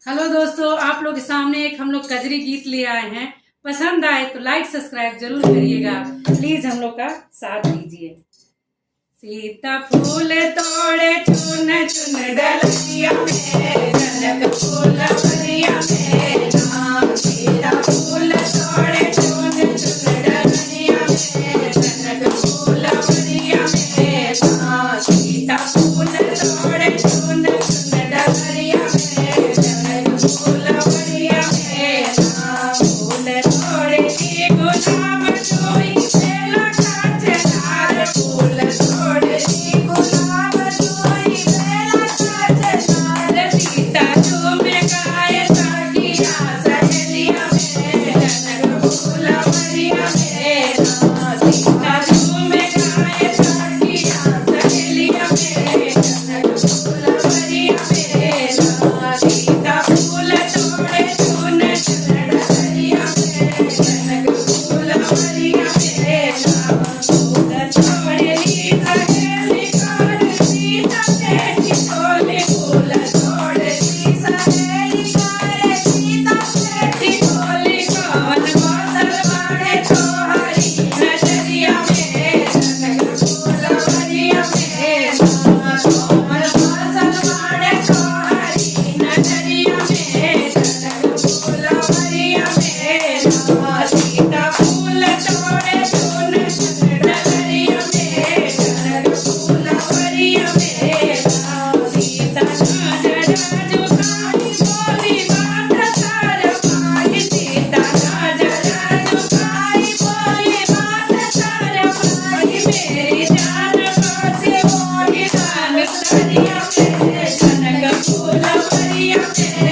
Hello दोस्तों, आप लोग के सामने एक हम लोग कजरी गीत ले आए हैं। पसंद आए तो लाइक सब्सक्राइब जरूर करिएगा। प्लीज हम लोग का साथ दीजिए। सीता फूल तोड़े चुन चुन डलिया में, जनक फूल बलिया में नाम। सीता फूल तोड़े चुन चुन डलिया में, जनक फूल बलिया में नाम। सीता फूल तोड़े चुन चुन डलिया में, जनक फूल बलिया में नाम। फूल तोड़े की गुलाब जोई बेला काटे लाल। फूल तोड़े की गुलाब जोई बेला काटे लाल। सीता झूमे गाए सखिया सहेलिया में, जनक फूल बलिया में नाम। सीता झूमे गाए सखिया सहेलिया में, जनक फूल बलिया में नाम। सीता फूल तोड़े चुन चुन डलिया में, जनक फूल बलिया में नाम। फूल तोड़े ली सहेली कर सीता बेटी बोले। फूल तोड़े ली सहेली कर सीता बेटी बोले। कौन मौसल बाड़े तोहरी नजरिया में, जनक फूल बलिया में नाम। कौन मौसल बाड़े तोहरी नजरिया में, जनक फूल बलिया में नाम। सीता फूल तोड़े चुन चुन डलिया में, जनक फूल बलिया में नाम। सीता नजर झुकाई बोली बात तार पाई। सीता नजर झुकाई बोली बात तार पाई। मेरी जान बसे मोही दान दरिया में, जनक फूल बलिया में